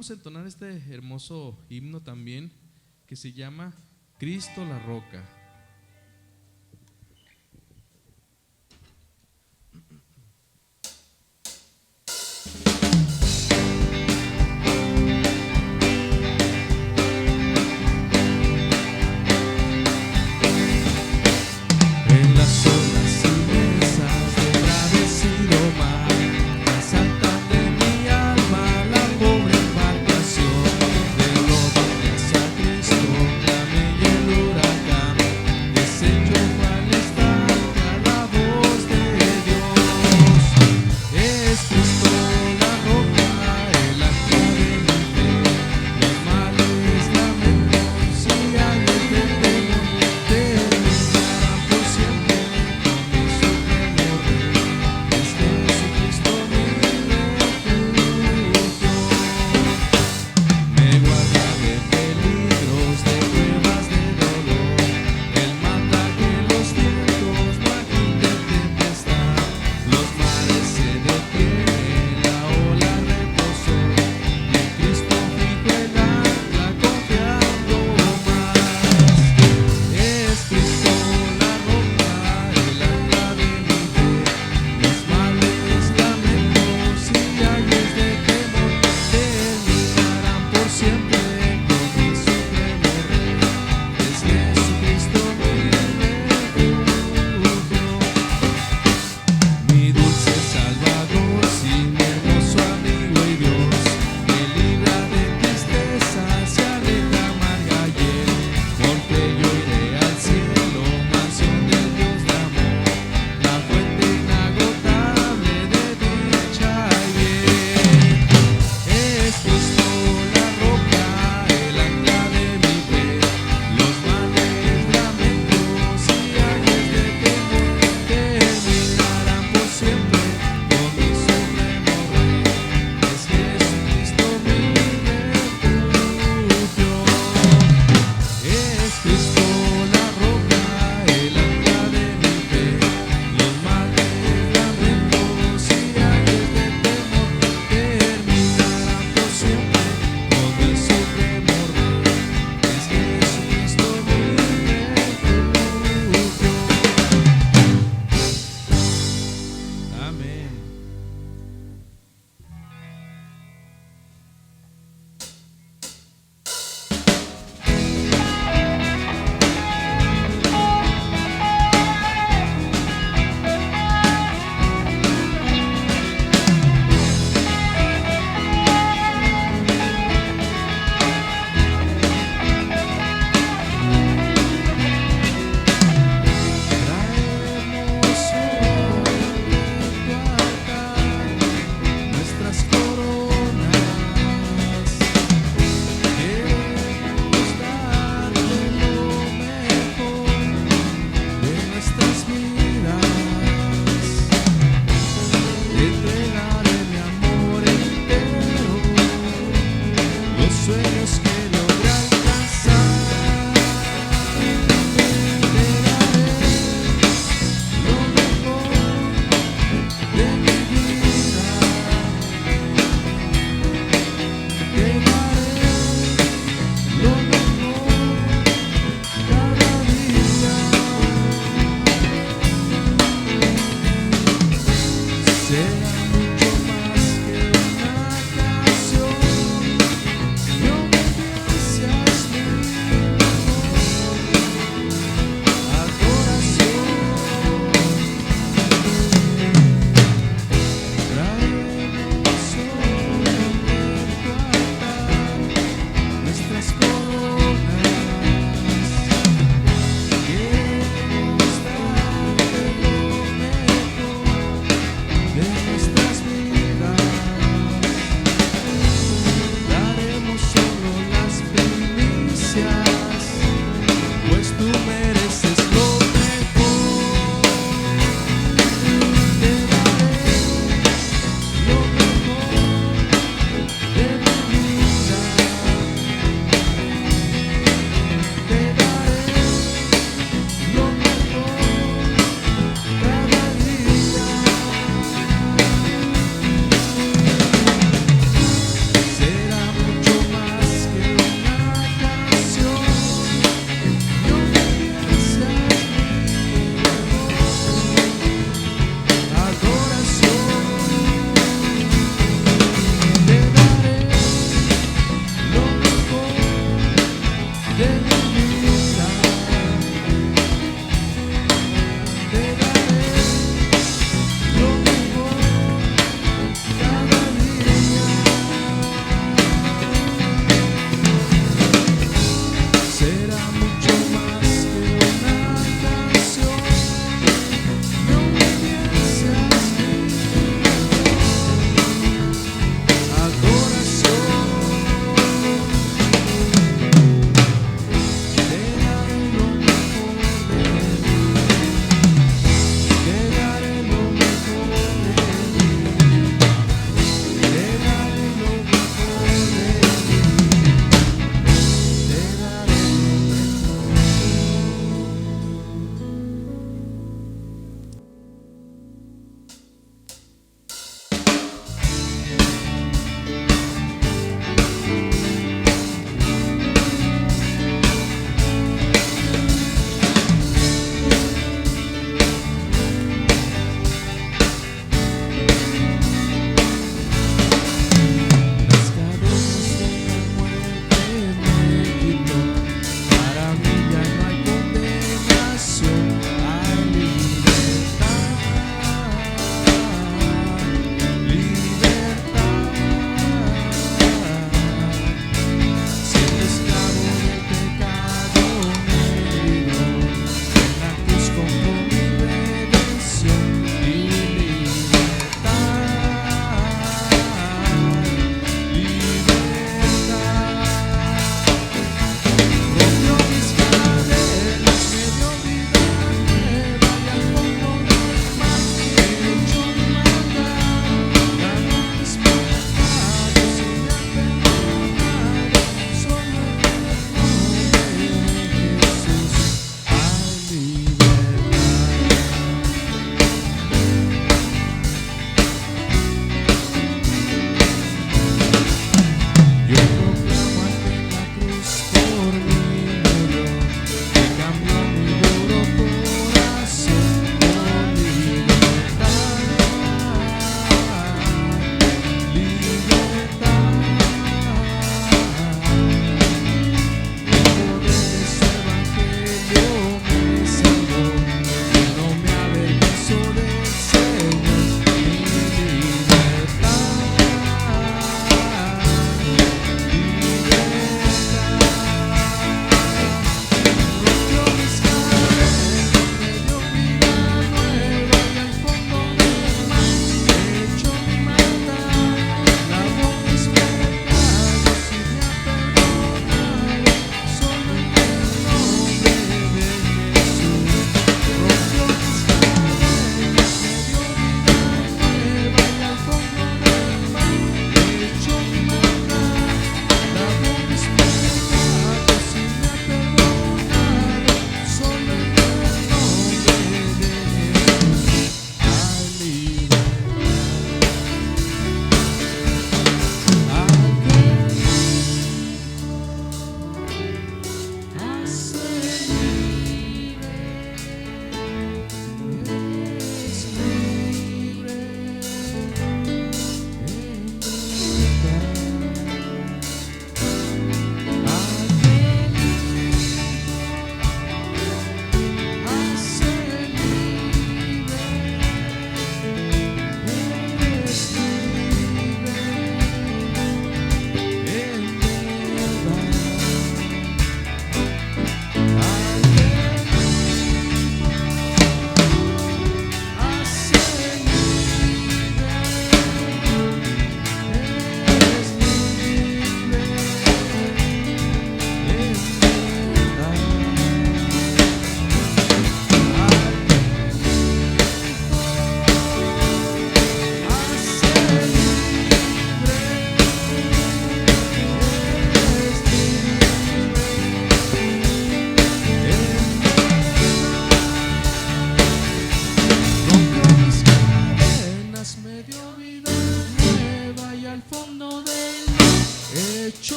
vamos a entonar este hermoso himno también que se llama Cristo la Roca. En las olas inmensas del bravecido mar, saltan de mi alma la pobre embarcación, del lodo hacia Cristo, clame y el huracán,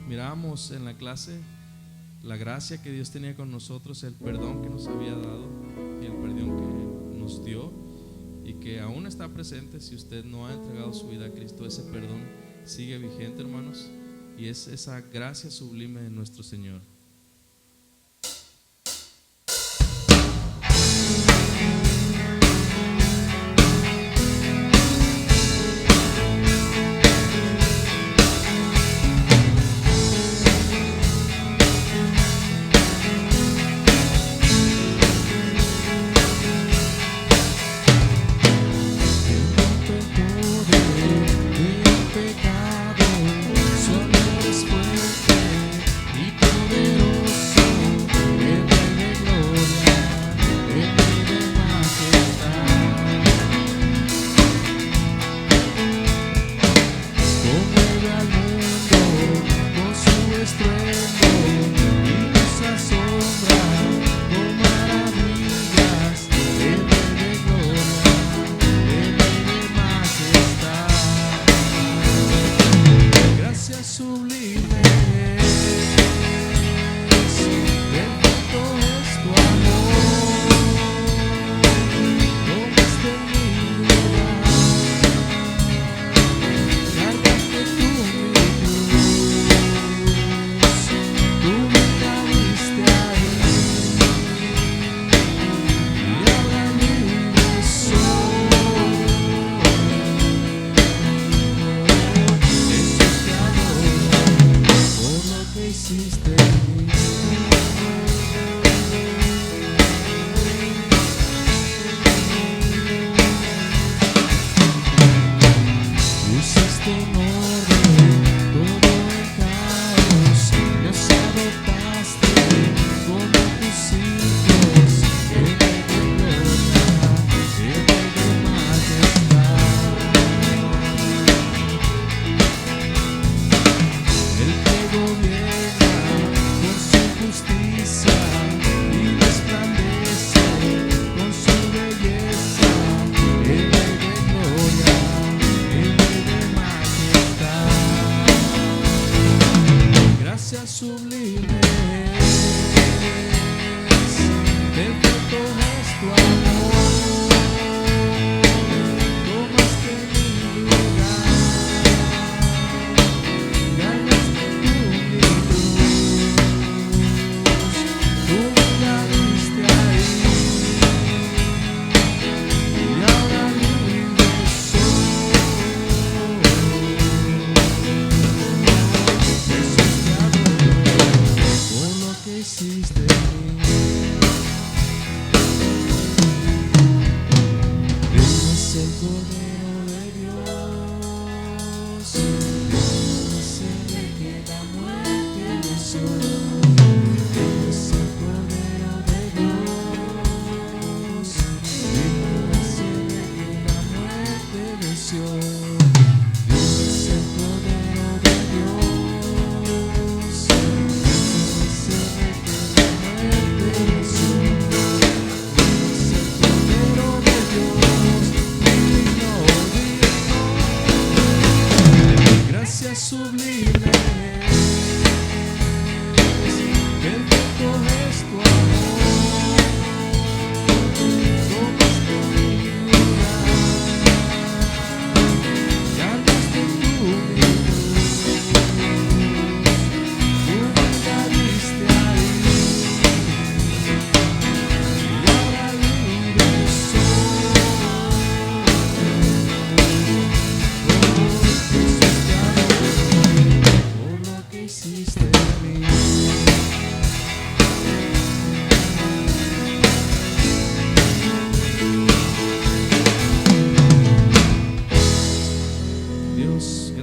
Miramos en la clase la gracia que Dios tenía con nosotros, el perdón que nos había dado y el perdón que nos dio y que aún está presente. Si usted no ha entregado su vida a Cristo, ese perdón sigue vigente, hermanos, y es esa gracia sublime de nuestro Señor.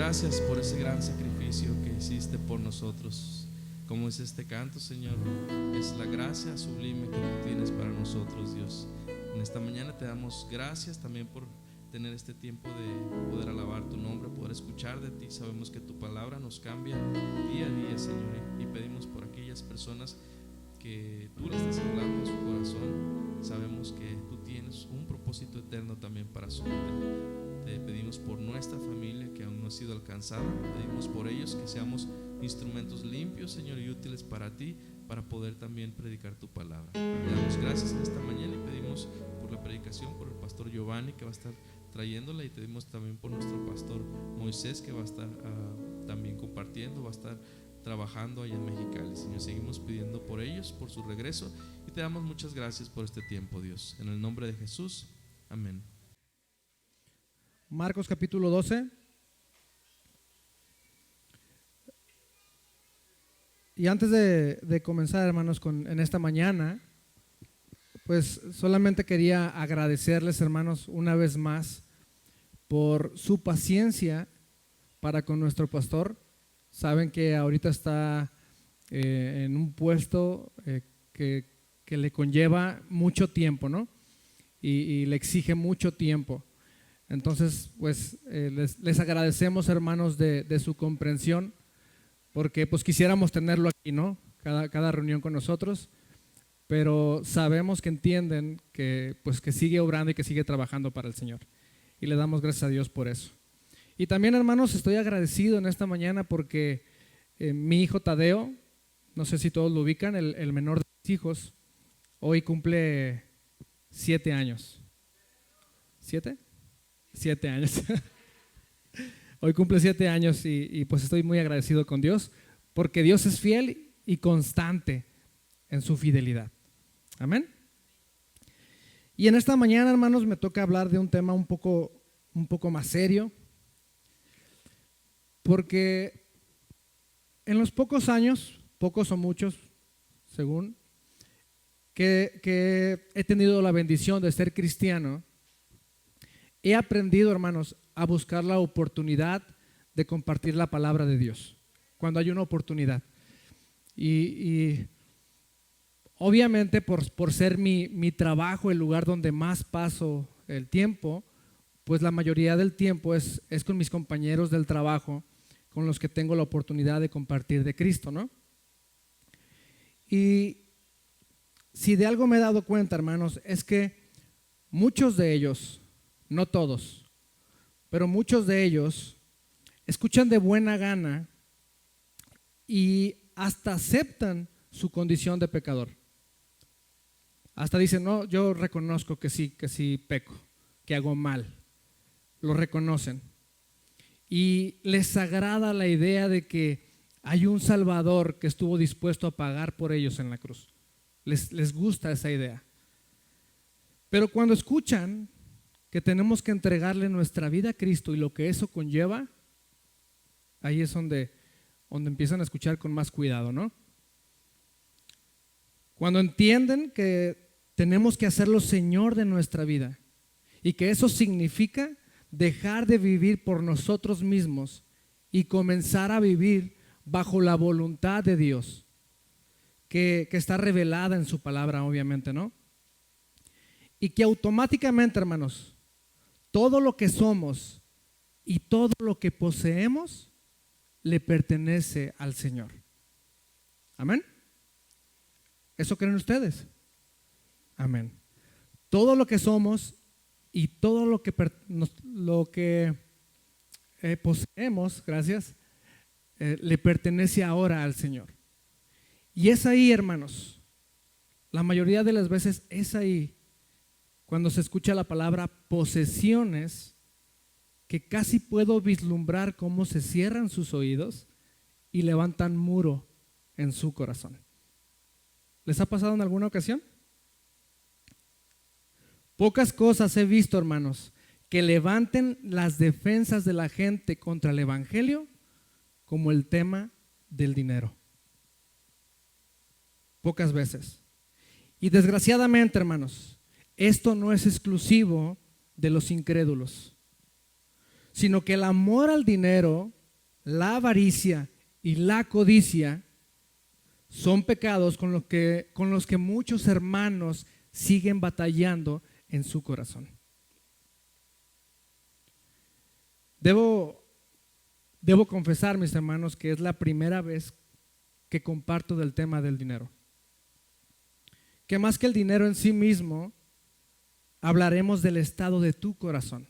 Gracias por ese gran sacrificio que hiciste por nosotros. Como es este canto, Señor, es la gracia sublime que tú tienes para nosotros, Dios. En esta mañana te damos gracias también por tener este tiempo de poder alabar tu nombre, poder escuchar de ti. Sabemos que tu palabra nos cambia día a día, Señor, y pedimos por aquellas personas que tú le estás hablando en su corazón. Sabemos que tú tienes un propósito eterno también para su vida. Te pedimos por nuestra familia que aún no ha sido alcanzada, pedimos por ellos que seamos instrumentos limpios, Señor, y útiles para ti, para poder también predicar tu palabra. Le damos gracias en esta mañana y pedimos por la predicación, por el pastor Giovanni que va a estar trayéndola, y pedimos también por nuestro pastor Moisés que va a estar también compartiendo, va a estar trabajando allá en Mexicali. Señor, seguimos pidiendo por ellos, por su regreso, y te damos muchas gracias por este tiempo, Dios, en el nombre de Jesús, amén. Marcos capítulo 12. Y antes de comenzar, hermanos, en esta mañana, pues solamente quería agradecerles, hermanos, una vez más por su paciencia para con nuestro pastor. Saben que ahorita está en un puesto que le conlleva mucho tiempo, ¿no? Y le exige mucho tiempo. Entonces, pues les agradecemos, hermanos, de su comprensión, porque pues quisiéramos tenerlo aquí, ¿no? Cada reunión con nosotros, pero sabemos que entienden que pues que sigue obrando y que sigue trabajando para el Señor, y le damos gracias a Dios por eso. Y también, hermanos, estoy agradecido en esta mañana porque mi hijo Tadeo, no sé si todos lo ubican, el menor de mis hijos, hoy cumple 7 años. ¿7? 7 años. Hoy cumple 7 años y pues estoy muy agradecido con Dios, porque Dios es fiel y constante en su fidelidad. Amén. Y en esta mañana, hermanos, me toca hablar de un tema un poco más serio, porque en los pocos años, pocos o muchos, según, que he tenido la bendición de ser cristiano, he aprendido, hermanos, a buscar la oportunidad de compartir la palabra de Dios, cuando hay una oportunidad. Y obviamente por ser mi trabajo el lugar donde más paso el tiempo, pues la mayoría del tiempo es con mis compañeros del trabajo, con los que tengo la oportunidad de compartir de Cristo, ¿no? Y si de algo me he dado cuenta, hermanos, es que muchos de ellos, no todos, pero muchos de ellos escuchan de buena gana y hasta aceptan su condición de pecador. Hasta dicen, no, yo reconozco que sí peco, que hago mal. Lo reconocen. Y les agrada la idea de que hay un Salvador que estuvo dispuesto a pagar por ellos en la cruz. Les gusta esa idea. Pero cuando escuchan que tenemos que entregarle nuestra vida a Cristo y lo que eso conlleva, ahí es donde empiezan a escuchar con más cuidado, ¿no? Cuando entienden que tenemos que hacerlo Señor de nuestra vida y que eso significa dejar de vivir por nosotros mismos y comenzar a vivir bajo la voluntad de Dios, que está revelada en su palabra, obviamente, ¿no? Y que automáticamente, hermanos, todo lo que somos y todo lo que poseemos le pertenece al Señor. ¿Amén? ¿Eso creen ustedes? Amén. Todo lo que somos y todo lo que poseemos, gracias, le pertenece ahora al Señor. Y es ahí, hermanos, la mayoría de las veces es ahí cuando se escucha la palabra posesiones, que casi puedo vislumbrar cómo se cierran sus oídos y levantan muro en su corazón. ¿Les ha pasado en alguna ocasión? Pocas cosas he visto, hermanos, que levanten las defensas de la gente contra el evangelio como el tema del dinero. Pocas veces. Y desgraciadamente, hermanos, esto no es exclusivo de los incrédulos, sino que el amor al dinero, la avaricia y la codicia son pecados con los que muchos hermanos siguen batallando en su corazón. Debo confesar, mis hermanos, que es la primera vez que comparto del tema del dinero. Que más que el dinero en sí mismo, hablaremos del estado de tu corazón.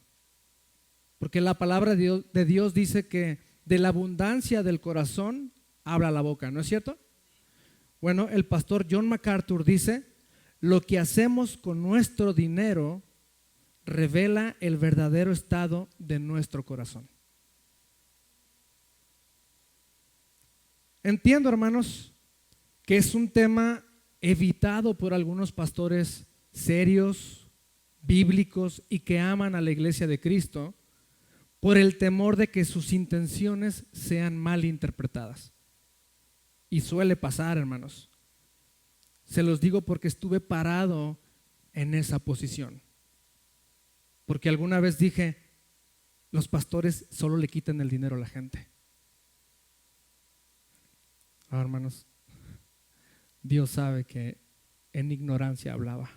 Porque la palabra de Dios dice que de la abundancia del corazón habla la boca, ¿no es cierto? Bueno, el pastor John MacArthur dice, lo que hacemos con nuestro dinero revela el verdadero estado de nuestro corazón. Entiendo, hermanos, que es un tema evitado por algunos pastores serios, bíblicos y que aman a la iglesia de Cristo por el temor de que sus intenciones sean mal interpretadas. Y suele pasar, hermanos. Se los digo porque estuve parado en esa posición. Porque alguna vez dije, los pastores solo le quitan el dinero a la gente. Ah, hermanos, Dios sabe que en ignorancia hablaba.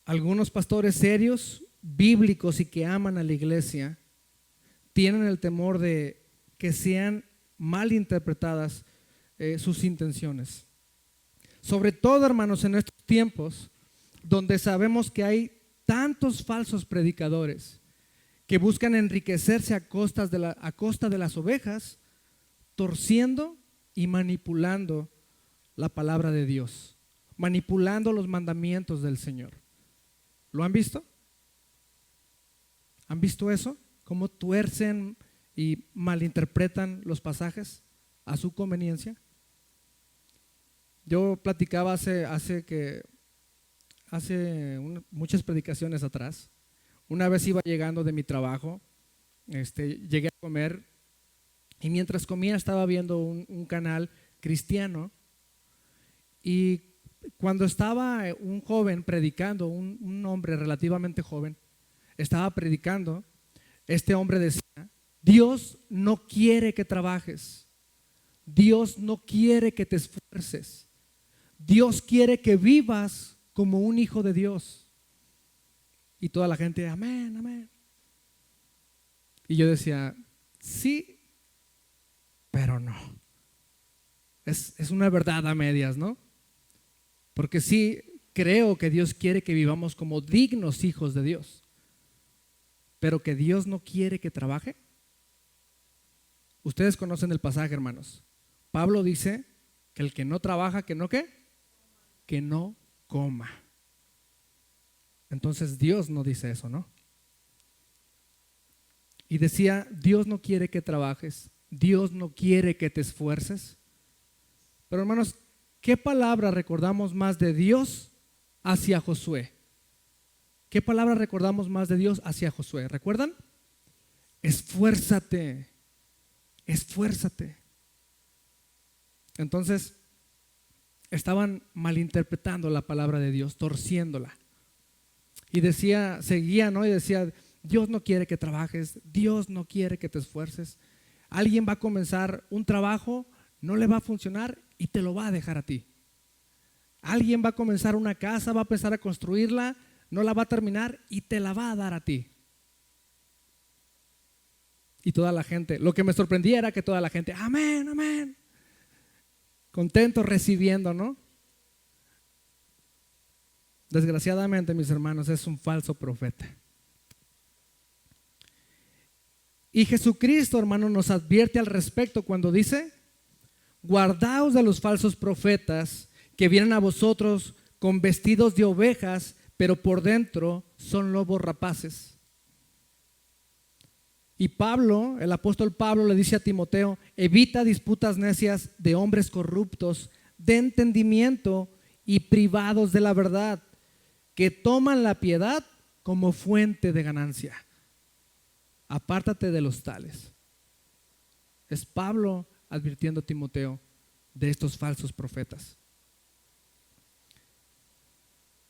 Algunos pastores serios, bíblicos y que aman a la iglesia, tienen el temor de que sean mal interpretadas sus intenciones. Sobre todo, hermanos, en estos tiempos donde sabemos que hay tantos falsos predicadores que buscan enriquecerse a costa de las ovejas, torciendo y manipulando la palabra de Dios, manipulando los mandamientos del Señor. ¿Lo han visto? ¿Han visto eso? ¿Cómo tuercen y malinterpretan los pasajes a su conveniencia? Yo platicaba muchas predicaciones atrás. Una vez iba llegando de mi trabajo, llegué a comer y mientras comía estaba viendo un canal cristiano y cuando estaba un joven predicando, un hombre relativamente joven, estaba predicando, este hombre decía, Dios no quiere que trabajes, Dios no quiere que te esfuerces, Dios quiere que vivas como un hijo de Dios. Y toda la gente, amén, amén. Y yo decía, sí, pero no. Es una verdad a medias, ¿no? Porque sí, creo que Dios quiere que vivamos como dignos hijos de Dios. Pero que Dios no quiere que trabaje. Ustedes conocen el pasaje, hermanos. Pablo dice que el que no trabaja, que no ¿qué? Que no coma. Entonces Dios no dice eso, ¿no? Y decía, Dios no quiere que trabajes, Dios no quiere que te esfuerces. Pero hermanos, ¿qué palabra recordamos más de Dios hacia Josué? ¿Qué palabra recordamos más de Dios hacia Josué? ¿Recuerdan? Esfuérzate, esfuérzate. Entonces, estaban malinterpretando la palabra de Dios, torciéndola. Y decía, seguía, ¿no? Y decía, Dios no quiere que trabajes, Dios no quiere que te esfuerces. Alguien va a comenzar un trabajo, no le va a funcionar y te lo va a dejar a ti. Alguien va a comenzar una casa, va a empezar a construirla, no la va a terminar y te la va a dar a ti. Y toda la gente, lo que me sorprendía era que toda la gente, amén, amén, contento recibiendo, ¿no? Desgraciadamente, mis hermanos, es un falso profeta. Y Jesucristo, hermano, nos advierte al respecto cuando dice, guardaos de los falsos profetas que vienen a vosotros con vestidos de ovejas, pero por dentro son lobos rapaces. Y Pablo, el apóstol Pablo le dice a Timoteo, evita disputas necias de hombres corruptos, de entendimiento y privados de la verdad, que toman la piedad como fuente de ganancia. Apártate de los tales. Es Pablo advirtiendo a Timoteo de estos falsos profetas.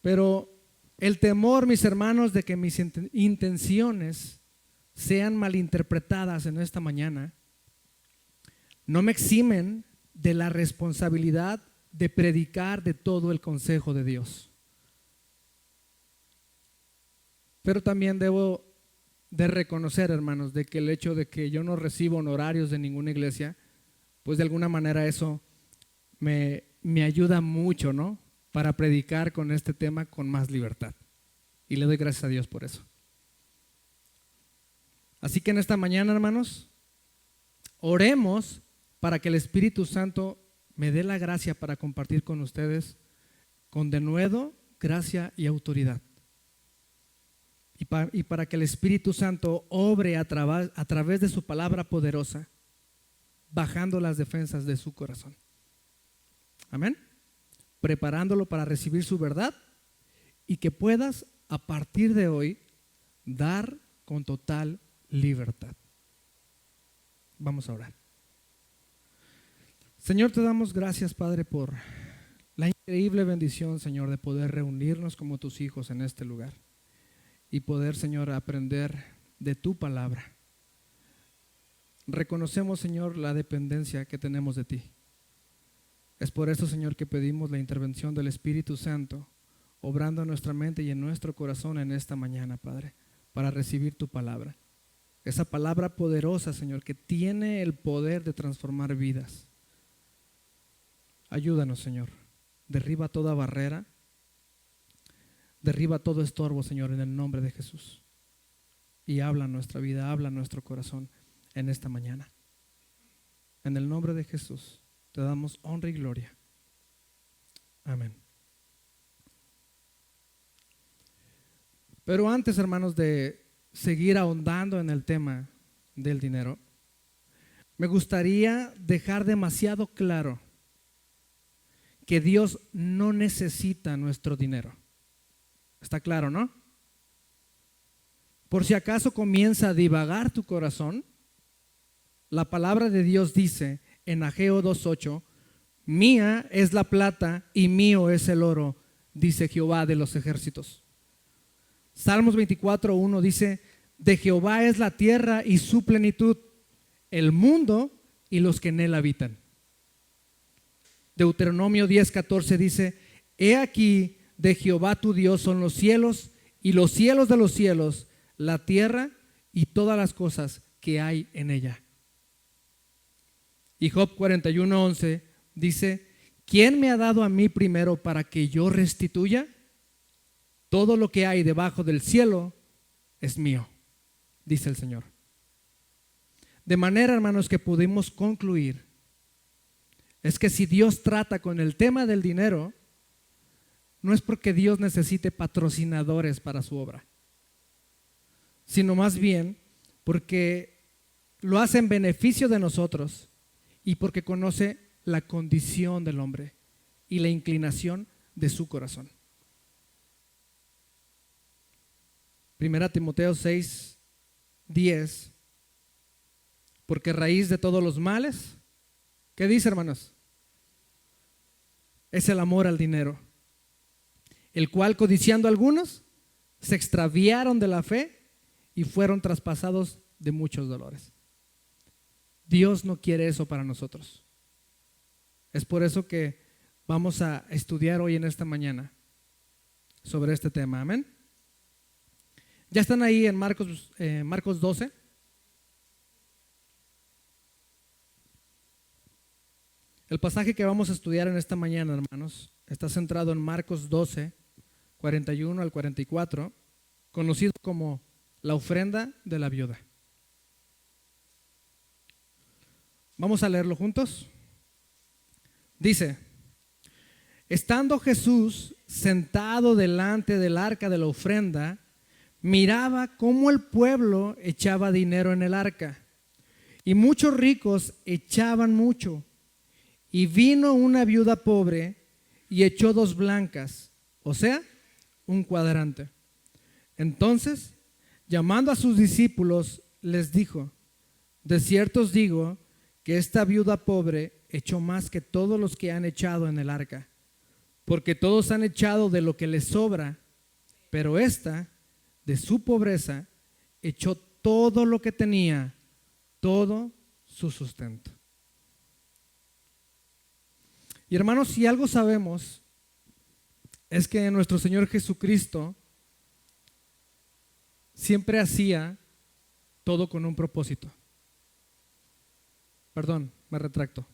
Pero el temor, mis hermanos, de que mis intenciones sean malinterpretadas en esta mañana, no me eximen de la responsabilidad de predicar de todo el consejo de Dios. Pero también debo de reconocer, hermanos, de que el hecho de que yo no recibo honorarios de ninguna iglesia, pues de alguna manera eso me ayuda mucho, ¿no? Para predicar con este tema con más libertad. Y le doy gracias a Dios por eso. Así que en esta mañana, hermanos, oremos para que el Espíritu Santo me dé la gracia para compartir con ustedes con denuedo, gracia y autoridad. Y para que el Espíritu Santo obre a través de su palabra poderosa, bajando las defensas de su corazón. Amén. Preparándolo para recibir su verdad y que puedas a partir de hoy dar con total libertad. Vamos a orar. Señor, te damos gracias, Padre, por la increíble bendición, Señor, de poder reunirnos como tus hijos en este lugar y poder, Señor, aprender de tu palabra. Reconocemos, Señor, la dependencia que tenemos de ti. Es por eso, Señor, que pedimos la intervención del Espíritu Santo, obrando en nuestra mente y en nuestro corazón en esta mañana, Padre, para recibir tu palabra. Esa palabra poderosa, Señor, que tiene el poder de transformar vidas. Ayúdanos, Señor. Derriba toda barrera. Derriba todo estorbo, Señor, en el nombre de Jesús. Y habla nuestra vida, habla nuestro corazón en esta mañana. En el nombre de Jesús te damos honra y gloria. Amén. Pero antes, hermanos, de seguir ahondando en el tema del dinero, me gustaría dejar demasiado claro que Dios no necesita nuestro dinero. ¿Está claro, no? Por si acaso comienza a divagar tu corazón, la palabra de Dios dice en Ageo 2:8, mía es la plata y mío es el oro, dice Jehová de los ejércitos. Salmos 24:1 dice, de Jehová es la tierra y su plenitud, el mundo y los que en él habitan. Deuteronomio 10:14 dice, he aquí de Jehová tu Dios son los cielos y los cielos de los cielos, la tierra y todas las cosas que hay en ella. Y Job 41:11 dice, ¿quién me ha dado a mí primero para que yo restituya? Todo lo que hay debajo del cielo es mío, dice el Señor. De manera, hermanos, que pudimos concluir es que si Dios trata con el tema del dinero, no es porque Dios necesite patrocinadores para su obra, sino más bien porque lo hace en beneficio de nosotros y porque conoce la condición del hombre y la inclinación de su corazón. Primera Timoteo 6:10, porque raíz de todos los males, ¿qué dice, hermanos? Es el amor al dinero, el cual codiciando algunos se extraviaron de la fe y fueron traspasados de muchos dolores. Dios no quiere eso para nosotros. Es por eso que vamos a estudiar hoy en esta mañana sobre este tema. Amén. Ya están ahí en Marcos 12. El pasaje que vamos a estudiar en esta mañana, hermanos, está centrado en Marcos 12, 41 al 44, conocido como la ofrenda de la viuda. Vamos a leerlo juntos. Dice, estando Jesús sentado delante del arca de la ofrenda, miraba cómo el pueblo echaba dinero en el arca, y muchos ricos echaban mucho. Y vino una viuda pobre y echó 2 blancas, o sea, un cuadrante. Entonces, llamando a sus discípulos, les dijo, de cierto os digo que esta viuda pobre echó más que todos los que han echado en el arca, porque todos han echado de lo que les sobra, pero esta, de su pobreza, echó todo lo que tenía, todo su sustento. Y hermanos, si algo sabemos es que nuestro Señor Jesucristo siempre hacía todo con un propósito. Perdón, me retracto.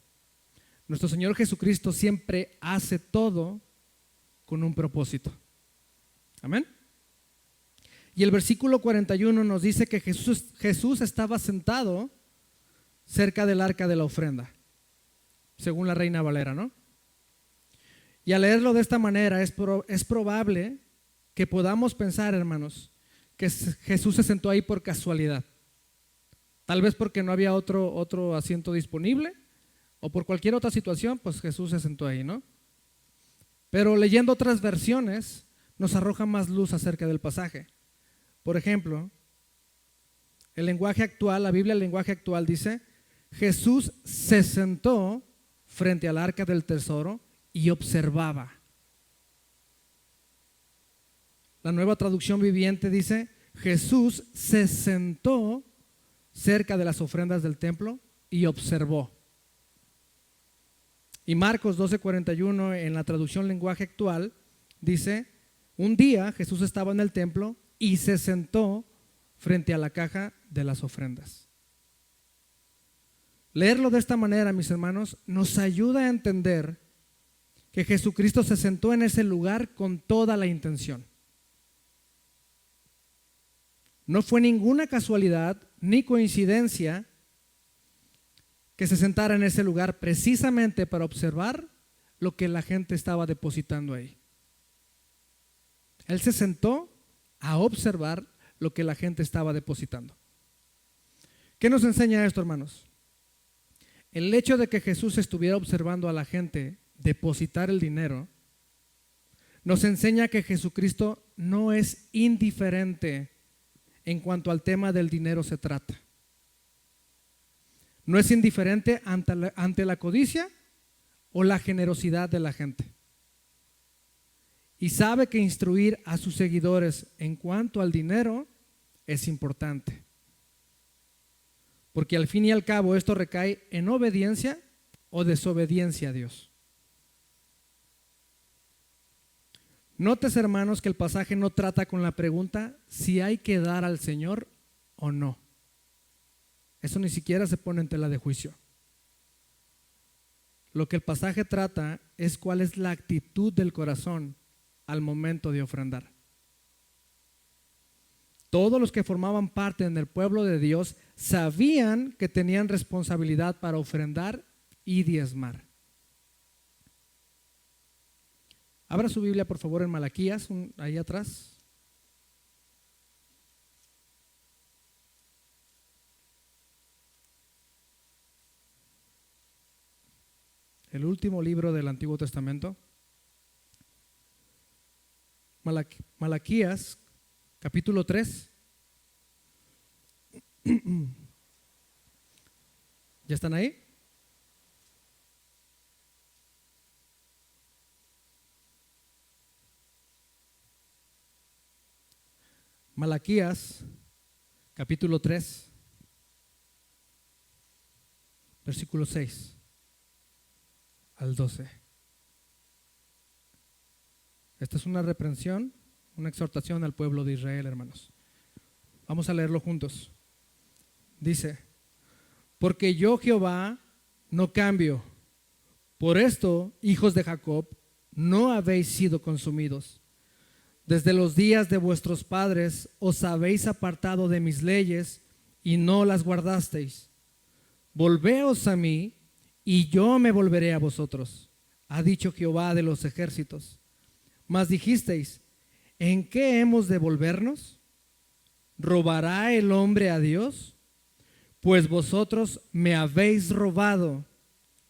Nuestro Señor Jesucristo siempre hace todo con un propósito. Amén. Y el versículo 41 nos dice que Jesús estaba sentado cerca del arca de la ofrenda, según la Reina Valera, ¿no? Y al leerlo de esta manera es probable que podamos pensar, hermanos, que Jesús se sentó ahí por casualidad. Tal vez porque no había otro asiento disponible o por cualquier otra situación, pues Jesús se sentó ahí, ¿no? Pero leyendo otras versiones nos arroja más luz acerca del pasaje. Por ejemplo, el lenguaje actual, la Biblia, el lenguaje actual dice: Jesús se sentó frente al arca del tesoro y observaba. La Nueva Traducción Viviente dice: Jesús se sentó cerca de las ofrendas del templo y observó. Y Marcos 12:41 en la traducción lenguaje actual dice: un día Jesús estaba en el templo y se sentó frente a la caja de las ofrendas. Leerlo de esta manera, mis hermanos, nos ayuda a entender que Jesucristo se sentó en ese lugar con toda la intención. No fue ninguna casualidad ni coincidencia que se sentara en ese lugar precisamente para observar lo que la gente estaba depositando ahí. Él se sentó a observar lo que la gente estaba depositando. ¿Qué nos enseña esto, hermanos? El hecho de que Jesús estuviera observando a la gente depositar el dinero nos enseña que Jesucristo no es indiferente en cuanto al tema del dinero se trata. No es indiferente ante la codicia o la generosidad de la gente. Y sabe que instruir a sus seguidores en cuanto al dinero es importante. Porque al fin y al cabo esto recae en obediencia o desobediencia a Dios. Notes, hermanos, que el pasaje no trata con la pregunta si hay que dar al Señor o no. Eso ni siquiera se pone en tela de juicio. Lo que el pasaje trata es cuál es la actitud del corazón al momento de ofrendar. Todos los que formaban parte en el pueblo de Dios sabían que tenían responsabilidad para ofrendar y diezmar. Abra su Biblia, por favor, en Malaquías, ahí atrás. El último libro del Antiguo Testamento. Malaquías, capítulo 3. ¿Ya están ahí? Malaquías, capítulo 3, versículo 6 al 12. Esta es una reprensión, una exhortación al pueblo de Israel, hermanos. Vamos a leerlo juntos. Dice: porque yo, Jehová, no cambio. Por esto, hijos de Jacob, no habéis sido consumidos. Desde los días de vuestros padres os habéis apartado de mis leyes y no las guardasteis. Volveos a mí y yo me volveré a vosotros, ha dicho Jehová de los ejércitos. Mas dijisteis: ¿en qué hemos de volvernos? ¿Robará el hombre a Dios? Pues vosotros me habéis robado.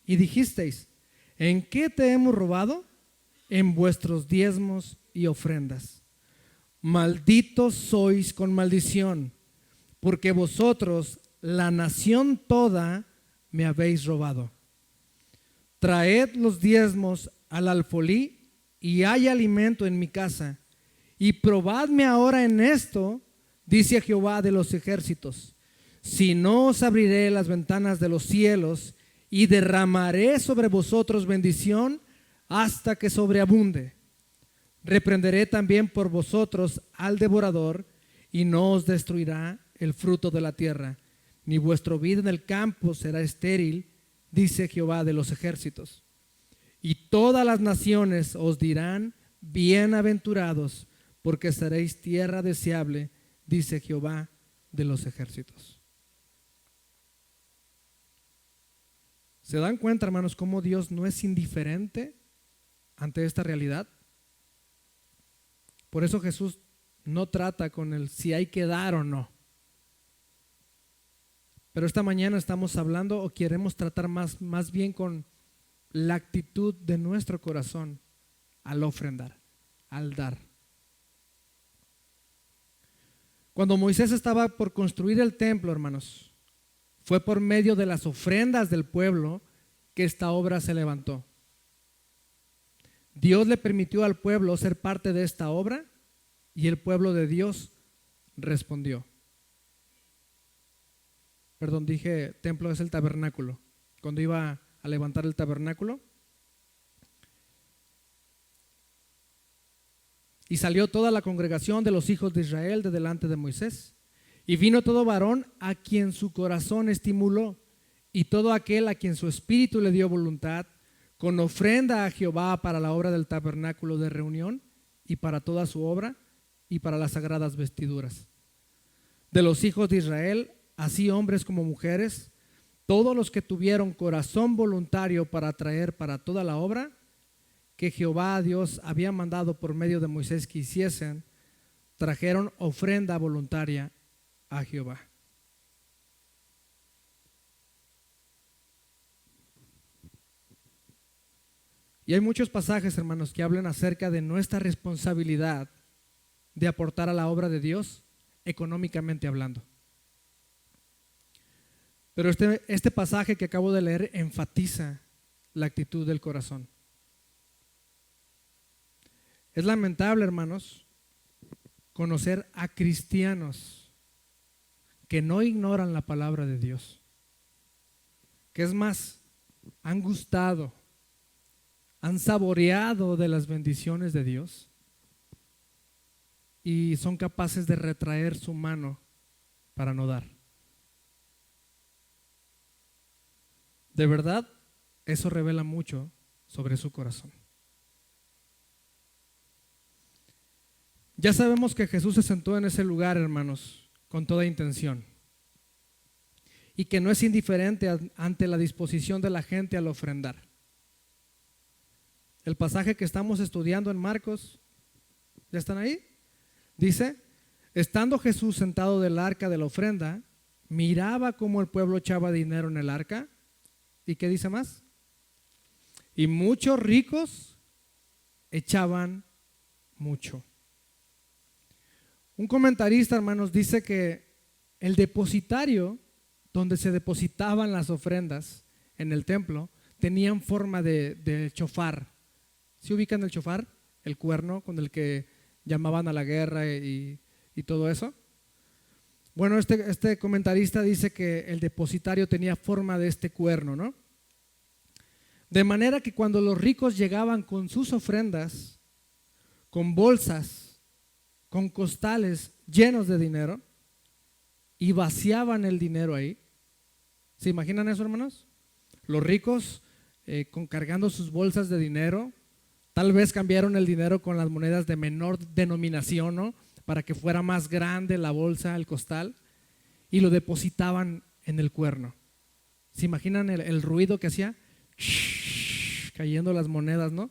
Y dijisteis: ¿en qué te hemos robado? En vuestros diezmos y ofrendas. Malditos sois con maldición, porque vosotros, la nación toda, me habéis robado. Traed los diezmos al alfolí y hay alimento en mi casa. Y probadme ahora en esto, dice Jehová de los ejércitos, si no os abriré las ventanas de los cielos y derramaré sobre vosotros bendición hasta que sobreabunde. Reprenderé también por vosotros al devorador y no os destruirá el fruto de la tierra, ni vuestro vid en el campo será estéril, dice Jehová de los ejércitos. Y todas las naciones os dirán: bienaventurados, porque seréis tierra deseable dice Jehová de los ejércitos. ¿Se dan cuenta, hermanos, cómo Dios no es indiferente ante esta realidad? Por eso Jesús no trata con el si hay que dar o no. Pero esta mañana estamos hablando o queremos tratar más bien con la actitud de nuestro corazón al ofrendar, al dar. Cuando Moisés estaba por construir el templo, hermanos, fue por medio de las ofrendas del pueblo que esta obra se levantó. Dios le permitió al pueblo ser parte de esta obra y el pueblo de Dios respondió. Perdón, dije templo, es el tabernáculo. Cuando iba a levantar el tabernáculo. Y salió toda la congregación de los hijos de Israel de delante de Moisés. Y vino todo varón a quien su corazón estimuló, y todo aquel a quien su espíritu le dio voluntad, con ofrenda a Jehová para la obra del tabernáculo de reunión, y para toda su obra, y para las sagradas vestiduras. De los hijos de Israel, así hombres como mujeres, todos los que tuvieron corazón voluntario para traer para toda la obra que Jehová Dios había mandado por medio de Moisés que hiciesen, trajeron ofrenda voluntaria a Jehová. Y hay muchos pasajes, hermanos, que hablan acerca de nuestra responsabilidad de aportar a la obra de Dios económicamente hablando. Pero este pasaje que acabo de leer enfatiza la actitud del corazón. Es lamentable, hermanos, conocer a cristianos que no ignoran la palabra de Dios, que es más, han gustado, han saboreado de las bendiciones de Dios y son capaces de retraer su mano para no dar. De verdad, eso revela mucho sobre su corazón. Ya sabemos que Jesús se sentó en ese lugar, hermanos, con toda intención, y que no es indiferente ante la disposición de la gente al ofrendar. El pasaje que estamos estudiando en Marcos, ¿ya están ahí? Dice, estando Jesús sentado del arca de la ofrenda, miraba cómo el pueblo echaba dinero en el arca. ¿Y qué dice más? Y muchos ricos echaban mucho. Un comentarista, hermanos, dice que el depositario donde se depositaban las ofrendas en el templo tenían forma de chofar. ¿Sí ubican el chofar? El cuerno con el que llamaban a la guerra y todo eso. Bueno, este comentarista dice que el depositario tenía forma de este cuerno, ¿no? De manera que cuando los ricos llegaban con sus ofrendas, con bolsas, con costales llenos de dinero y vaciaban el dinero ahí. ¿Se imaginan eso, hermanos? Los ricos cargando sus bolsas de dinero, tal vez cambiaron el dinero con las monedas de menor denominación, ¿no? Para que fuera más grande la bolsa, el costal, y lo depositaban en el cuerno. ¿Se imaginan el ruido que hacía? Cayendo las monedas, ¿no?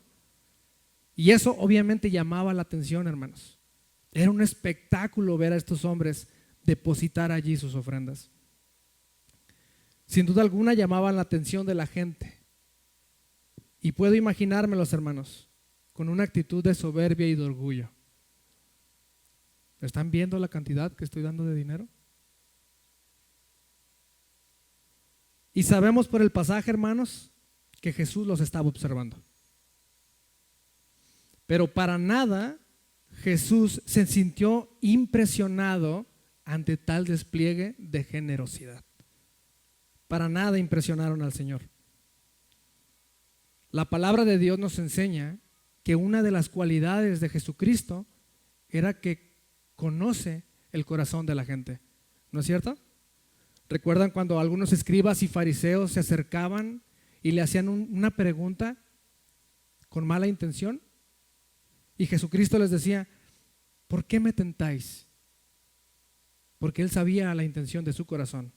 Y eso obviamente llamaba la atención, hermanos. Era un espectáculo ver a estos hombres depositar allí sus ofrendas. Sin duda alguna llamaban la atención de la gente. Y puedo imaginármelos, hermanos, con una actitud de soberbia y de orgullo. ¿Están viendo la cantidad que estoy dando de dinero? Y sabemos por el pasaje, hermanos, que Jesús los estaba observando. Pero para nada Jesús se sintió impresionado ante tal despliegue de generosidad. Para nada impresionaron al Señor. La palabra de Dios nos enseña que una de las cualidades de Jesucristo era que conoce el corazón de la gente. ¿No es cierto? ¿Recuerdan cuando algunos escribas y fariseos se acercaban y le hacían una pregunta con mala intención? Y Jesucristo les decía, ¿por qué me tentáis? porque él sabía la intención de su corazón,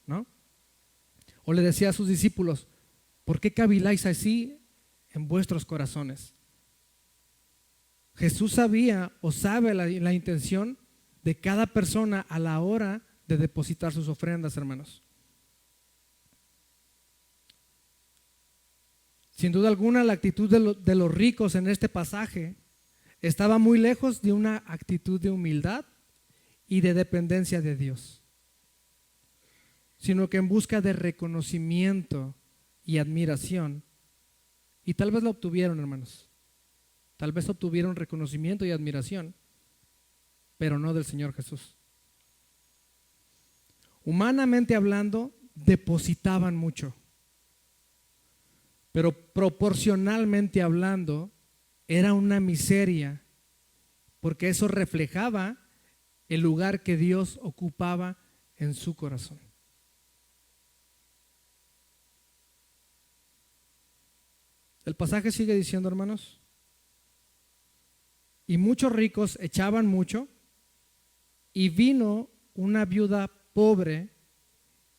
¿no? O le decía a sus discípulos, ¿por qué caviláis así en vuestros corazones? Jesús sabía o sabe la intención de cada persona a la hora de depositar sus ofrendas, hermanos. Sin duda alguna, la actitud de los ricos en este pasaje estaba muy lejos de una actitud de humildad y de dependencia de Dios, sino que en busca de reconocimiento y admiración. Y tal vez lo obtuvieron, hermanos. Tal vez obtuvieron reconocimiento y admiración, pero no del Señor Jesús. Humanamente hablando, depositaban mucho, pero proporcionalmente hablando, era una miseria, porque eso reflejaba el lugar que Dios ocupaba en su corazón. El pasaje sigue diciendo, hermanos, y muchos ricos echaban mucho, y vino una viuda pobre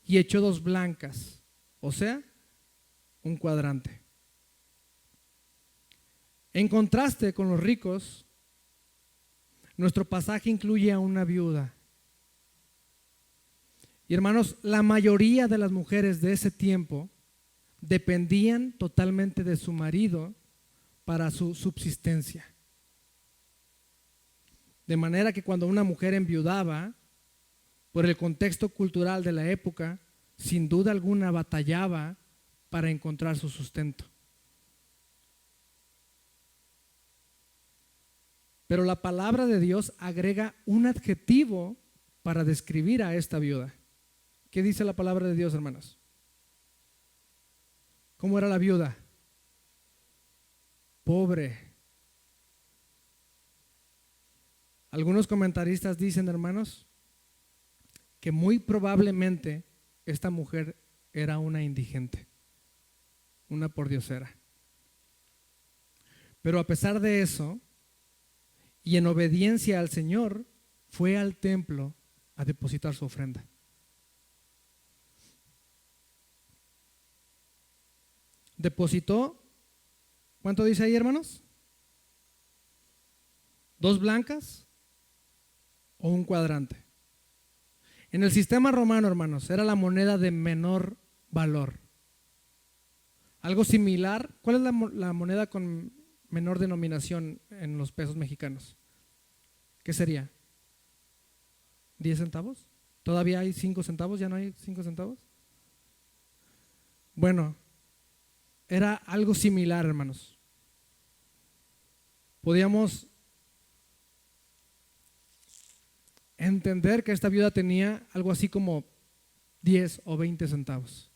y echó 2 blancas, o sea, un cuadrante. En contraste con los ricos, nuestro pasaje incluye a una viuda. Y hermanos, la mayoría de las mujeres de ese tiempo dependían totalmente de su marido para su subsistencia. De manera que cuando una mujer enviudaba, por el contexto cultural de la época, sin duda alguna batallaba para encontrar su sustento. Pero la palabra de Dios agrega un adjetivo para describir a esta viuda. ¿Qué dice la palabra de Dios, hermanos? ¿Cómo era la viuda? Pobre. Algunos comentaristas dicen, hermanos, que muy probablemente esta mujer era una indigente, una pordiosera. Pero a pesar de eso, y en obediencia al Señor, fue al templo a depositar su ofrenda. Depositó, ¿cuánto dice ahí, hermanos? 2 blancas o un cuadrante. En el sistema romano, hermanos, era la moneda de menor valor. Algo similar. ¿Cuál es la moneda con menor denominación en los pesos mexicanos? ¿Qué sería? ¿10 centavos? ¿Todavía hay 5 centavos? ¿Ya no hay 5 centavos? Bueno, era algo similar, hermanos. Podíamos entender que esta viuda tenía algo así como 10 o 20 centavos.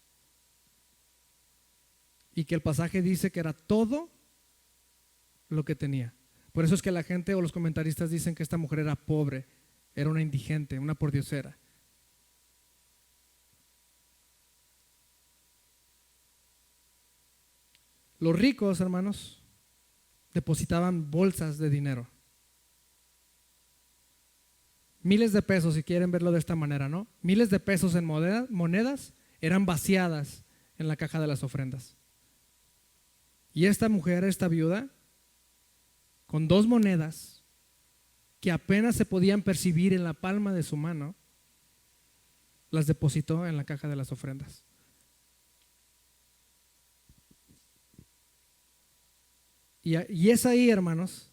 Y que el pasaje dice que era todo lo que tenía. Por eso es que la gente o los comentaristas dicen que esta mujer era pobre, era una indigente, una pordiosera. Los ricos, hermanos, depositaban bolsas de dinero. Miles de pesos, si quieren verlo de esta manera, ¿no? Miles de pesos en monedas eran vaciadas en la caja de las ofrendas. Y esta mujer, esta viuda, con 2 monedas que apenas se podían percibir en la palma de su mano, las depositó en la caja de las ofrendas. Y es ahí, hermanos,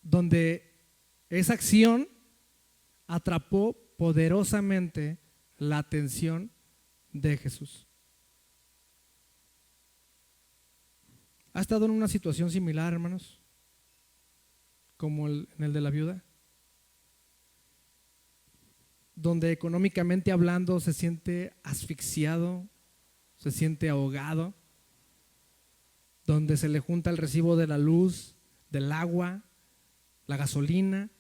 donde esa acción atrapó poderosamente la atención de Jesús. ¿Ha estado en una situación similar, hermanos, como en el de la viuda? Donde económicamente hablando se siente asfixiado, se siente ahogado, donde se le junta el recibo de la luz, del agua, la gasolina,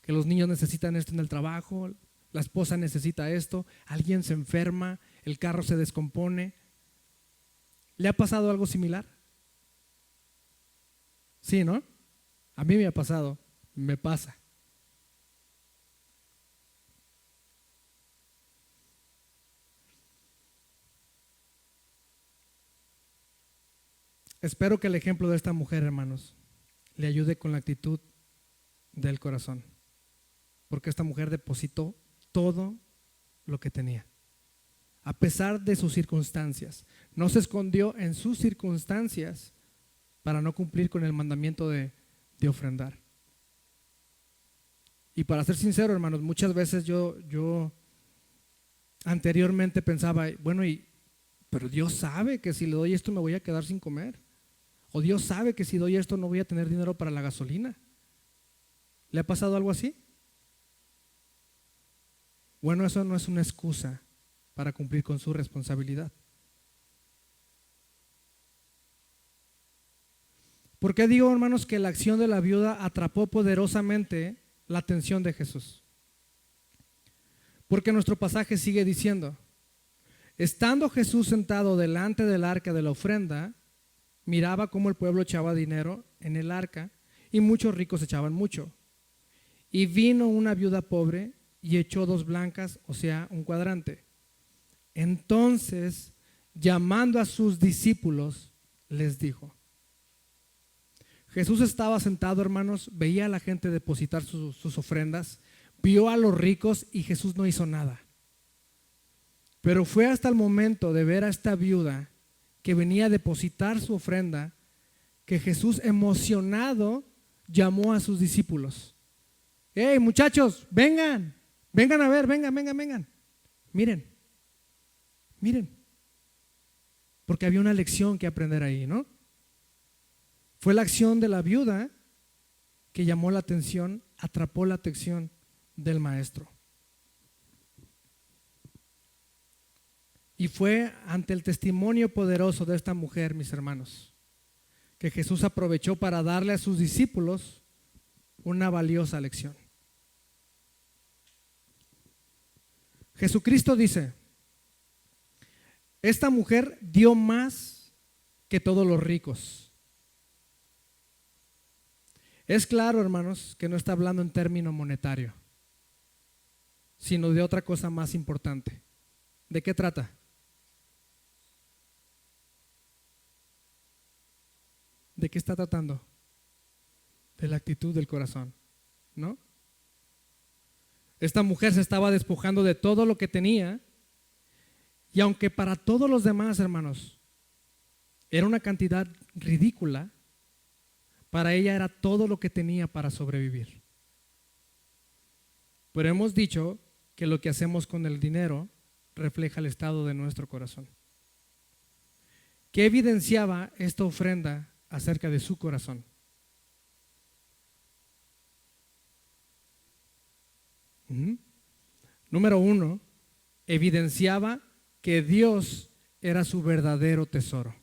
que los niños necesitan esto en el trabajo, la esposa necesita esto, alguien se enferma, el carro se descompone. ¿Le ha pasado algo similar? Sí, ¿no? A mí me ha pasado, me pasa. Espero que el ejemplo de esta mujer, hermanos, le ayude con la actitud del corazón, porque esta mujer depositó todo lo que tenía, a pesar de sus circunstancias. No se escondió en sus circunstancias para no cumplir con el mandamiento de ofrendar. Y para ser sincero, hermanos, muchas veces yo anteriormente pensaba, bueno, pero Dios sabe que si le doy esto me voy a quedar sin comer. O Dios sabe que si doy esto no voy a tener dinero para la gasolina. ¿Le ha pasado algo así? Bueno, eso no es una excusa para cumplir con su responsabilidad. ¿Por qué digo, hermanos, que la acción de la viuda atrapó poderosamente la atención de Jesús? Porque nuestro pasaje sigue diciendo: estando Jesús sentado delante del arca de la ofrenda, miraba cómo el pueblo echaba dinero en el arca y muchos ricos echaban mucho. Y vino una viuda pobre y echó 2 blancas, o sea, un cuadrante. Entonces, llamando a sus discípulos, les dijo. Jesús estaba sentado, hermanos, veía a la gente depositar sus ofrendas, vio a los ricos y Jesús no hizo nada. Pero fue hasta el momento de ver a esta viuda que venía a depositar su ofrenda que Jesús, emocionado, llamó a sus discípulos. ¡Hey, muchachos, vengan! Vengan a ver, vengan. Miren. Porque había una lección que aprender ahí, ¿no? Fue la acción de la viuda que llamó la atención, atrapó la atención del maestro. Y fue ante el testimonio poderoso de esta mujer, mis hermanos, que Jesús aprovechó para darle a sus discípulos una valiosa lección. Jesucristo dice: esta mujer dio más que todos los ricos. Es claro, hermanos, que no está hablando en término monetario, sino de otra cosa más importante. ¿De qué trata? ¿De qué está tratando? De la actitud del corazón, ¿no? Esta mujer se estaba despojando de todo lo que tenía, y aunque para todos los demás, hermanos, era una cantidad ridícula, para ella era todo lo que tenía para sobrevivir. Pero hemos dicho que lo que hacemos con el dinero refleja el estado de nuestro corazón. ¿Qué evidenciaba esta ofrenda acerca de su corazón? Número 1, evidenciaba que Dios era su verdadero tesoro.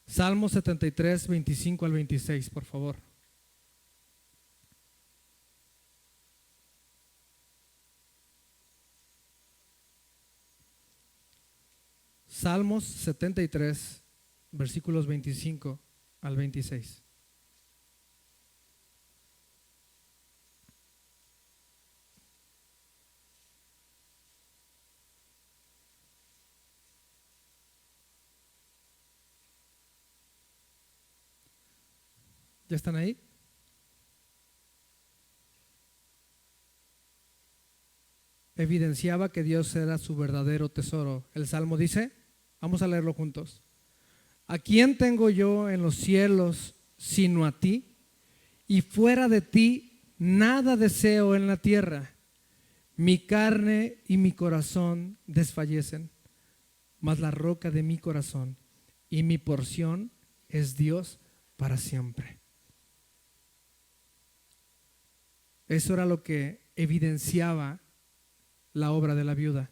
Salmo 73, 25 al 26, por favor. Salmos 73, versículos 25 al 26. ¿Ya están ahí? Evidenciaba que Dios era su verdadero tesoro. El Salmo dice, vamos a leerlo juntos: ¿a quién tengo yo en los cielos sino a ti? Y fuera de ti nada deseo en la tierra. Mi carne y mi corazón desfallecen, mas la roca de mi corazón y mi porción es Dios para siempre. Eso era lo que evidenciaba la obra de la viuda.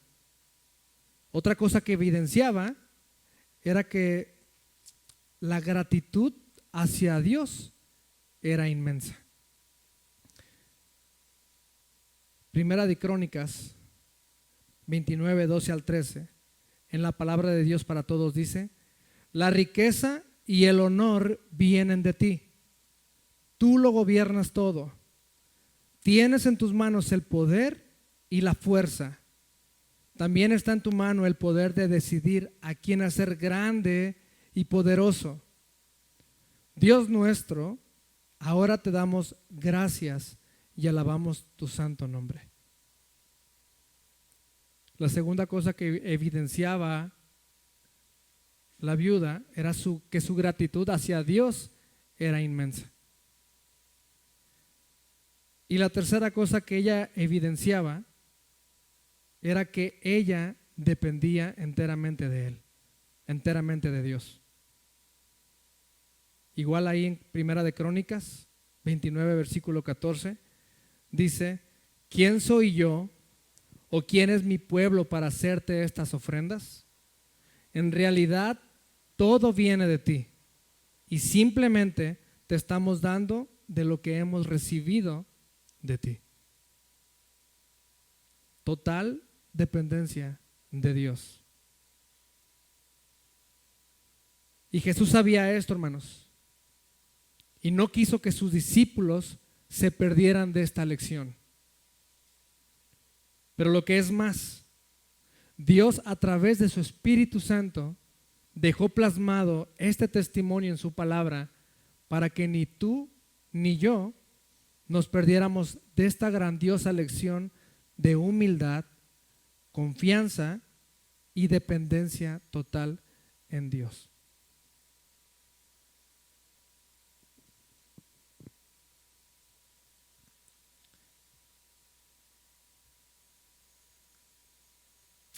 Otra cosa que evidenciaba era que la gratitud hacia Dios era inmensa. Primera de Crónicas 29, 12 al 13, en la palabra de Dios para todos dice: la riqueza y el honor vienen de ti, tú lo gobiernas todo. Tienes en tus manos el poder y la fuerza. También está en tu mano el poder de decidir a quién hacer grande y poderoso. Dios nuestro, ahora te damos gracias y alabamos tu santo nombre. La segunda cosa que evidenciaba la viuda era que su gratitud hacia Dios era inmensa. Y la tercera cosa que ella evidenciaba era que ella dependía enteramente de Él, enteramente de Dios. Igual ahí en Primera de Crónicas 29, versículo 14, dice: ¿quién soy yo o quién es mi pueblo para hacerte estas ofrendas? En realidad todo viene de ti y simplemente te estamos dando de lo que hemos recibido de ti. Total dependencia de Dios. Y Jesús sabía esto, hermanos, y no quiso que sus discípulos se perdieran de esta lección. Pero lo que es más, Dios a través de su Espíritu Santo dejó plasmado este testimonio en su palabra para que ni tú ni yo nos perdiéramos de esta grandiosa lección de humildad, confianza y dependencia total en Dios.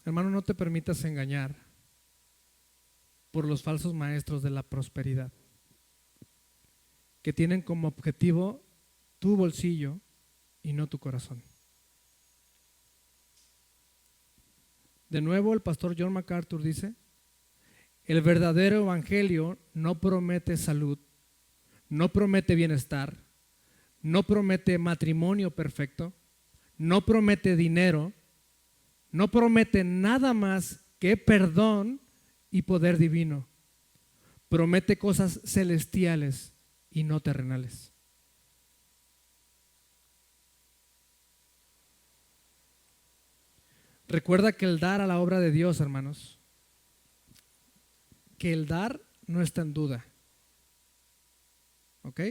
Hermano, no te permitas engañar por los falsos maestros de la prosperidad, que tienen como objetivo tu bolsillo y no tu corazón. De nuevo, el pastor John MacArthur dice: el verdadero evangelio no promete salud, no promete bienestar, no promete matrimonio perfecto, no promete dinero, no promete nada más que perdón y poder divino. Promete cosas celestiales y no terrenales. Recuerda que el dar a la obra de Dios, hermanos, que el dar no está en duda. ¿Ok?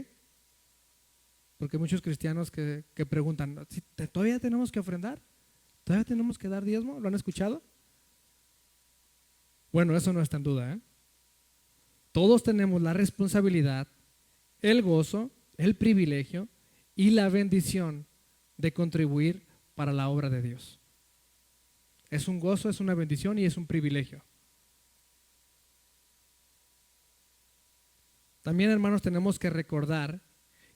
Porque muchos cristianos que preguntan: ¿todavía tenemos que ofrendar? ¿Todavía tenemos que dar diezmo? ¿Lo han escuchado? Bueno, eso no está en duda, ¿eh? Todos tenemos la responsabilidad, el gozo, el privilegio y la bendición de contribuir para la obra de Dios. Es un gozo, es una bendición y es un privilegio. También, hermanos, tenemos que recordar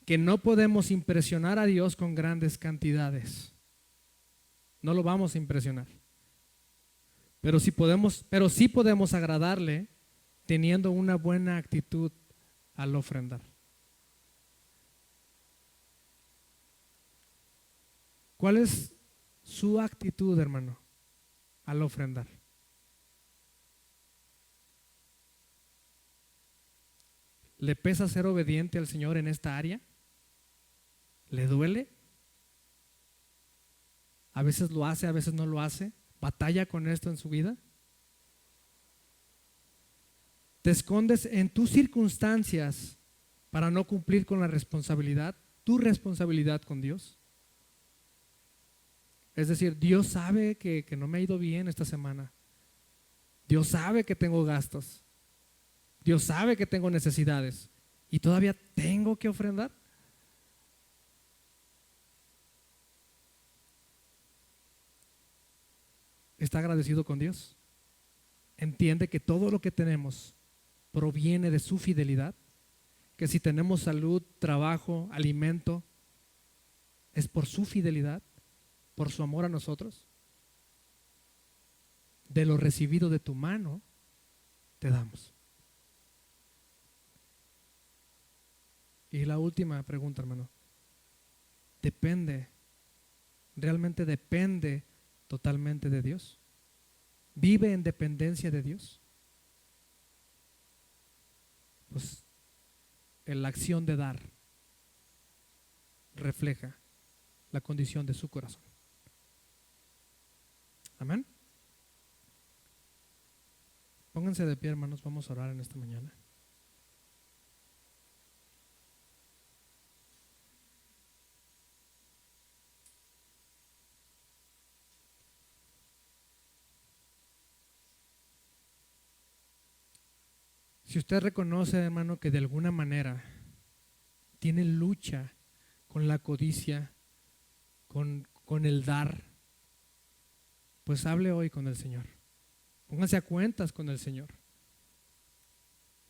que no podemos impresionar a Dios con grandes cantidades. No lo vamos a impresionar. Pero sí podemos agradarle teniendo una buena actitud al ofrendar. ¿Cuál es su actitud, hermano, al ofrendar? ¿Le pesa ser obediente al Señor en esta área? ¿Le duele? A veces lo hace, a veces no lo hace. ¿Batalla con esto en su vida? ¿Te escondes en tus circunstancias para no cumplir con la responsabilidad, tu responsabilidad con Dios? Es decir, Dios sabe que no me ha ido bien esta semana. Dios sabe que tengo gastos. Dios sabe que tengo necesidades. ¿Y todavía tengo que ofrendar? ¿Está agradecido con Dios? ¿Entiende que todo lo que tenemos proviene de su fidelidad? Que si tenemos salud, trabajo, alimento, es por su fidelidad, por su amor a nosotros. De lo recibido de tu mano, te damos. Y la última pregunta, hermano. ¿Realmente depende totalmente de Dios? ¿Vive en dependencia de Dios? Pues la acción de dar refleja la condición de su corazón. Amén. Pónganse de pie, hermanos, vamos a orar en esta mañana. Si usted reconoce, hermano, que de alguna manera tiene lucha con la codicia, con el dar, pues hable hoy con el Señor. Póngase a cuentas con el Señor.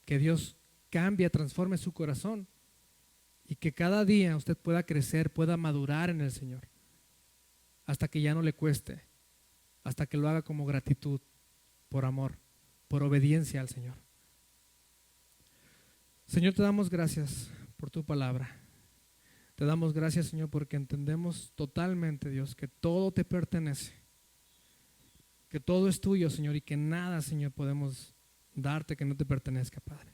Que Dios cambie, transforme su corazón y que cada día usted pueda crecer, pueda madurar en el Señor, hasta que ya no le cueste, hasta que lo haga como gratitud, por amor, por obediencia al Señor. Señor, te damos gracias por tu palabra. Te damos gracias, Señor, porque entendemos totalmente, Dios, que todo te pertenece, que todo es tuyo, Señor, y que nada, Señor, podemos darte que no te pertenezca, Padre.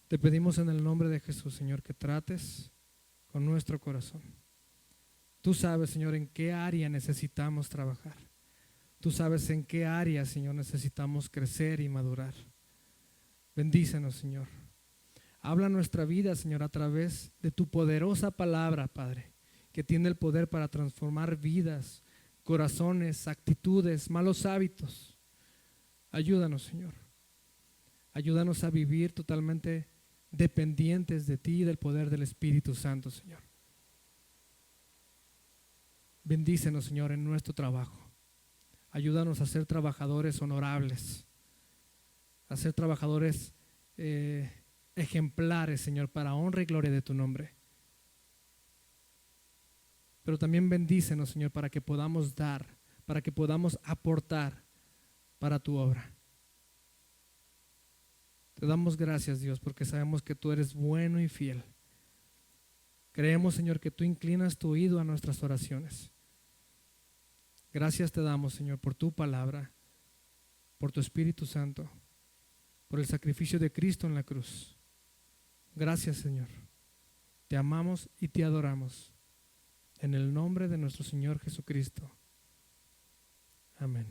Te pedimos en el nombre de Jesús, Señor, que trates con nuestro corazón. Tú sabes, Señor, en qué área necesitamos trabajar. Tú sabes en qué área, Señor, necesitamos crecer y madurar. Bendícenos, Señor. Habla nuestra vida, Señor, a través de tu poderosa palabra, Padre, que tiene el poder para transformar vidas, corazones, actitudes, malos hábitos. Ayúdanos, Señor. Ayúdanos a vivir totalmente dependientes de ti y del poder del Espíritu Santo, Señor. Bendícenos, Señor, en nuestro trabajo. Ayúdanos a ser trabajadores honorables, a ser trabajadores ejemplares, Señor, para honra y gloria de tu nombre. Pero también bendícenos, Señor, para que podamos dar, para que podamos aportar para tu obra. Te damos gracias, Dios, porque sabemos que tú eres bueno y fiel. Creemos, Señor, que tú inclinas tu oído a nuestras oraciones. Gracias te damos, Señor, por tu palabra, por tu Espíritu Santo, por el sacrificio de Cristo en la cruz. Gracias, Señor. Te amamos y te adoramos. En el nombre de nuestro Señor Jesucristo. Amén.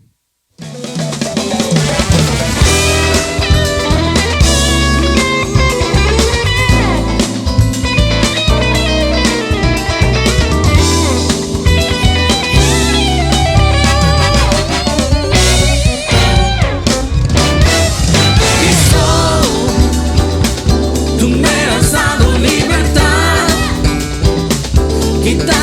Tú me has dado libertad, quita